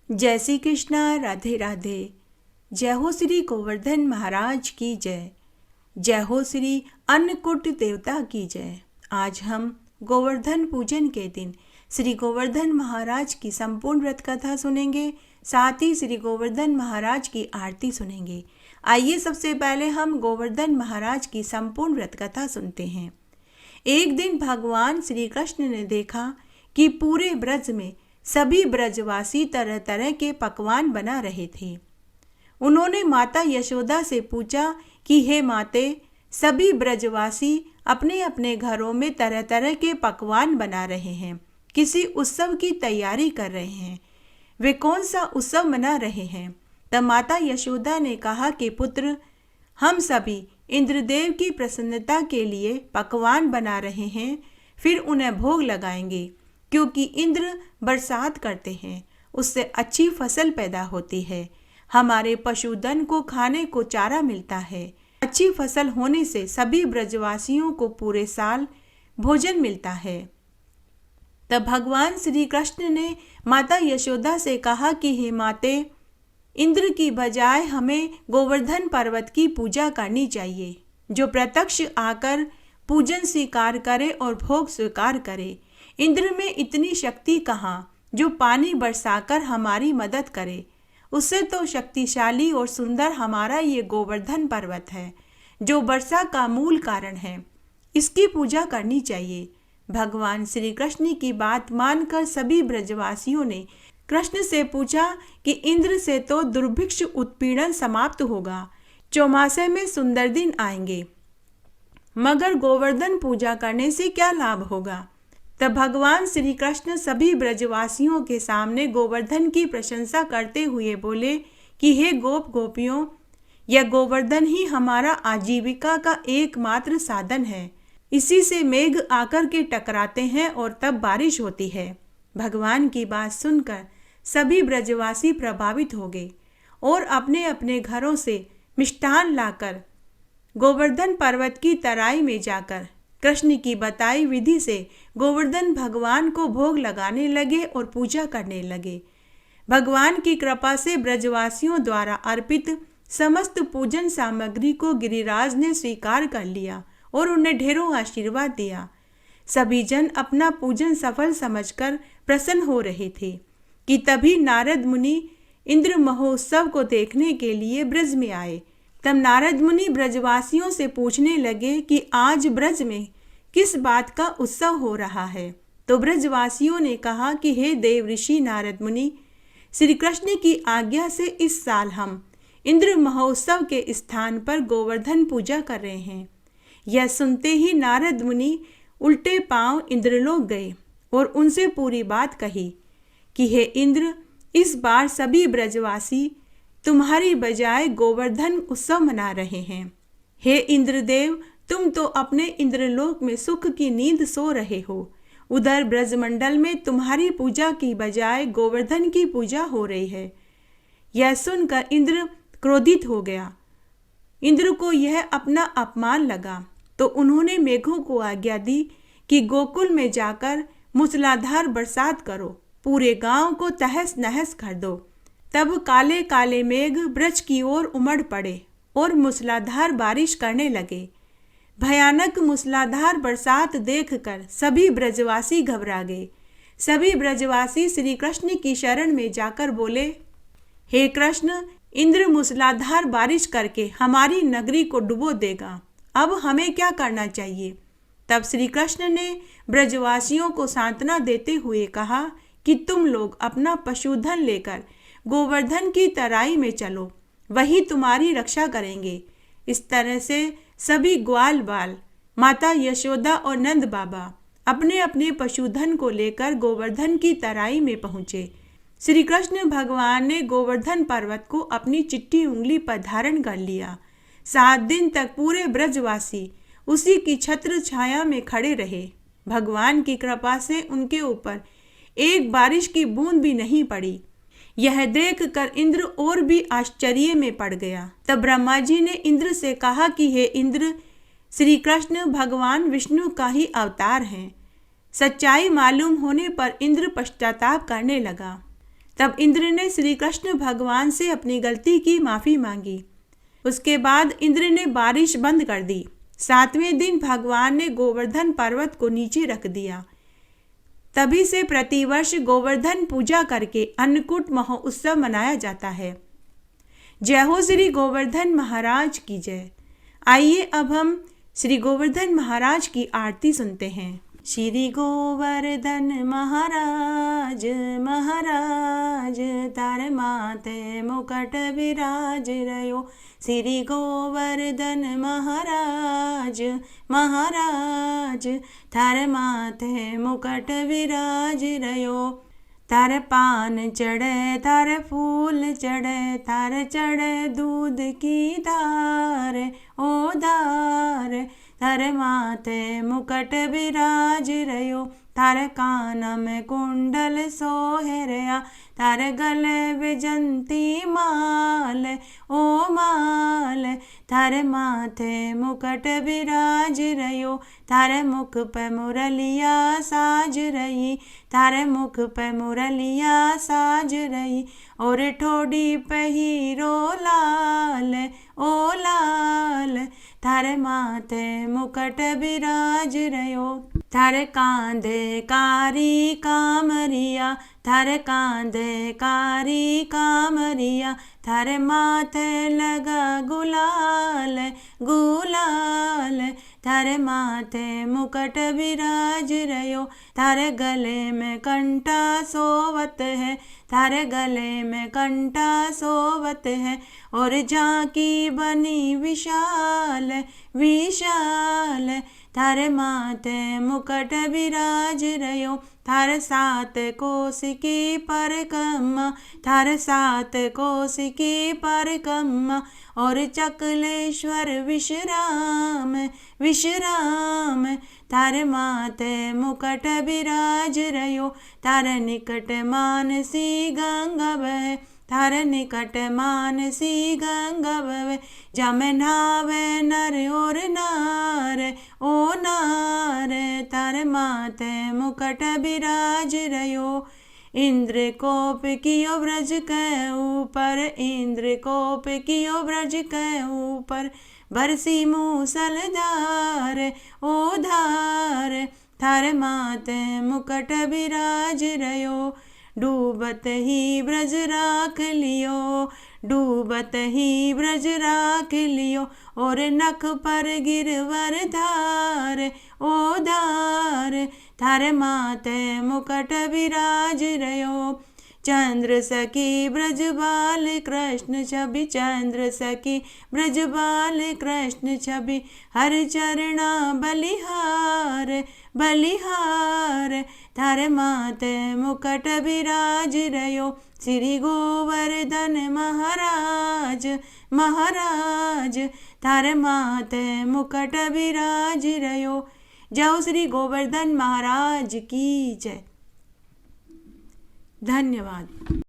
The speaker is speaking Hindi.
जय श्री कृष्णा, राधे राधे। जय हो श्री गोवर्धन महाराज की जय। जय हो श्री अन्नकूट देवता की जय। आज हम गोवर्धन पूजन के दिन श्री गोवर्धन महाराज की संपूर्ण व्रत कथा सुनेंगे, साथ ही श्री गोवर्धन महाराज की आरती सुनेंगे। आइए सबसे पहले हम गोवर्धन महाराज की संपूर्ण व्रत कथा सुनते हैं। एक दिन भगवान श्री कृष्ण ने देखा कि पूरे ब्रज में सभी ब्रजवासी तरह तरह के पकवान बना रहे थे। उन्होंने माता यशोदा से पूछा कि हे माते, सभी ब्रजवासी अपने अपने घरों में तरह तरह के पकवान बना रहे हैं, किसी उत्सव की तैयारी कर रहे हैं, वे कौन सा उत्सव मना रहे हैं? तब माता यशोदा ने कहा कि पुत्र, हम सभी इंद्रदेव की प्रसन्नता के लिए पकवान बना रहे हैं, फिर उन्हें भोग लगाएंगे, क्योंकि इंद्र बरसात करते हैं, उससे अच्छी फसल पैदा होती है, हमारे पशुधन को खाने को चारा मिलता है। अच्छी फसल होने से सभी ब्रजवासियों को पूरे साल भोजन मिलता है। तब भगवान श्री कृष्ण ने माता यशोदा से कहा कि हे माते, इंद्र की बजाय हमें गोवर्धन पर्वत की पूजा करनी चाहिए, जो प्रत्यक्ष आकर पूजन स्वीकार करे और भोग स्वीकार करे। इंद्र में इतनी शक्ति कहाँ जो पानी बरसाकर हमारी मदद करे। उससे तो शक्तिशाली और सुंदर हमारा ये गोवर्धन पर्वत है, जो वर्षा का मूल कारण है। इसकी पूजा करनी चाहिए। भगवान श्री कृष्ण की बात मानकर सभी ब्रजवासियों ने कृष्ण से पूछा कि इंद्र से तो दुर्भिक्ष उत्पीड़न समाप्त होगा, चौमासे में सुंदर दिन आएंगे, मगर गोवर्धन पूजा करने से क्या लाभ होगा? तब भगवान श्री कृष्ण सभी ब्रजवासियों के सामने गोवर्धन की प्रशंसा करते हुए बोले कि हे गोप गोपियों, यह गोवर्धन ही हमारा आजीविका का एकमात्र साधन है। इसी से मेघ आकर के टकराते हैं और तब बारिश होती है। भगवान की बात सुनकर सभी ब्रजवासी प्रभावित हो गए और अपने अपने घरों से मिष्ठान लाकर गोवर्धन पर्वत की तराई में जाकर कृष्ण की बताई विधि से गोवर्धन भगवान को भोग लगाने लगे और पूजा करने लगे। भगवान की कृपा से ब्रजवासियों द्वारा अर्पित समस्त पूजन सामग्री को गिरिराज ने स्वीकार कर लिया और उन्हें ढेरों आशीर्वाद दिया। सभी जन अपना पूजन सफल समझकर प्रसन्न हो रहे थे कि तभी नारद मुनि इंद्र महोत्सव को देखने के लिए ब्रज में आए। तब नारद मुनि ब्रजवासियों से पूछने लगे कि आज ब्रज में किस बात का उत्सव हो रहा है। तो ब्रजवासियों ने कहा कि हे देव ऋषि नारद मुनि, श्री कृष्ण की आज्ञा से इस साल हम इंद्र महोत्सव के स्थान पर गोवर्धन पूजा कर रहे हैं। यह सुनते ही नारद मुनि उल्टे पांव इंद्रलोक गए और उनसे पूरी बात कही कि हे इंद्र, इस बार सभी ब्रजवासी तुम्हारी बजाय गोवर्धन उत्सव मना रहे हैं। हे इंद्रदेव, तुम तो अपने इंद्रलोक में सुख की नींद सो रहे हो, उधर ब्रजमंडल में तुम्हारी पूजा की बजाय गोवर्धन की पूजा हो रही है। यह सुनकर इंद्र क्रोधित हो गया। इंद्र को यह अपना अपमान लगा, तो उन्होंने मेघों को आज्ञा दी कि गोकुल में जाकर मूसलाधार बरसात करो, पूरे गांव को तहस नहस कर दो। तब काले काले मेघ ब्रज की ओर उमड़ पड़े और मूसलाधार बारिश करने लगे। भयानक मूसलाधार बरसात देखकर सभी ब्रजवासी घबरा गए। सभी ब्रजवासी श्री कृष्ण की शरण में जाकर बोले, हे कृष्ण, इंद्र मूसलाधार बारिश करके हमारी नगरी को डुबो देगा, अब हमें क्या करना चाहिए? तब श्री कृष्ण ने ब्रजवासियों को सांत्वना देते हुए कहा कि तुम लोग अपना पशुधन लेकर गोवर्धन की तराई में चलो, वही तुम्हारी रक्षा करेंगे। इस तरह से सभी ग्वाल बाल, माता यशोदा और नंद बाबा अपने अपने पशुधन को लेकर गोवर्धन की तराई में पहुंचे। श्री कृष्ण भगवान ने गोवर्धन पर्वत को अपनी चिट्ठी उंगली पर धारण कर लिया। 7 दिन तक पूरे ब्रजवासी उसी की छत्र छाया में खड़े रहे। भगवान की कृपा से उनके ऊपर एक बारिश की बूंद भी नहीं पड़ी। यह देखकर इंद्र और भी आश्चर्य में पड़ गया। तब ब्रह्मा जी ने इंद्र से कहा कि हे इंद्र, श्री कृष्ण भगवान विष्णु का ही अवतार हैं। सच्चाई मालूम होने पर इंद्र पश्चाताप करने लगा। तब इंद्र ने श्री कृष्ण भगवान से अपनी गलती की माफ़ी मांगी। उसके बाद इंद्र ने बारिश बंद कर दी। 7वें दिन भगवान ने गोवर्धन पर्वत को नीचे रख दिया। तभी से प्रतिवर्ष गोवर्धन पूजा करके अन्नकूट महोत्सव मनाया जाता है। जय हो श्री गोवर्धन महाराज की जय। आइए अब हम श्री गोवर्धन महाराज की आरती सुनते हैं। श्री गोवर्धन महाराज महाराज तार माथे मुकुट विराज रयो। श्री गोवर्धन महाराज महाराज थार माथे मुकुट विराज रयो। तार पान चढ़े तार फूल चढ़े तार चढ़े दूध की धार ओ धार। तार माथे मुकुट विराज रयो। तार कान में कुंडल सोहरया। तार गले विजंती माल ओ माल। तार माथे मुकुट विराज रयो। तार मुख पे मुरलिया साज रही। तार मुख पे मुरलिया साज रही। और ठोड़ी पे हीरो लाल ओ लाल। थारे माथे मुकुट विराज रयो। थारे कांधे कारी कामरिया। थारे कांधे कारी कामरिया। थारे माथे लगा गुलाल गुलाल। थारे माथे मुकुट विराज रयो। थारे गले में कंठा सोवत है। थारे गले में कंठा सोवत है। और झांकी बनी विशाल विशाल। थारे माथे मुकुट विराज रयो। थार 7 कोस की परिक्रमा। थार 7 कोस की परिक्रमा। और चकलेश्वर विश्राम विश्राम। थार माथे मुकुट विराज रयो। थार निकट मानसी गंगा बहे। थार निकट मानसी गंगा बहे। जम नहावे नर और नार ओ नार। तार माथे मुकुट विराज रयो। इंद्र कोप कियो ब्रज के ऊपर। इंद्र कोप कियो ब्रज के ऊपर। बरसी मूसलधार ओ धार। थार माथे मुकुट विराज रयो। डूबत ही ब्रज राख लियो। डूबत ही ब्रज राख लियो। और नख पर गिरवर धार ओ धार। थार माथे मुकुट विराज रयो। चंद्र सखी ब्रजबाल कृष्ण छवि। चंद्र सखी ब्रजबाल कृष्ण छवि। हर चरणा बलिहार बलिहार। थार माथे मुकुट विराज रयो। श्री गोवर्धन महाराज महाराज थार माथे मुकुट विराज रयो। जय श्री गोवर्धन महाराज की जय। धन्यवाद।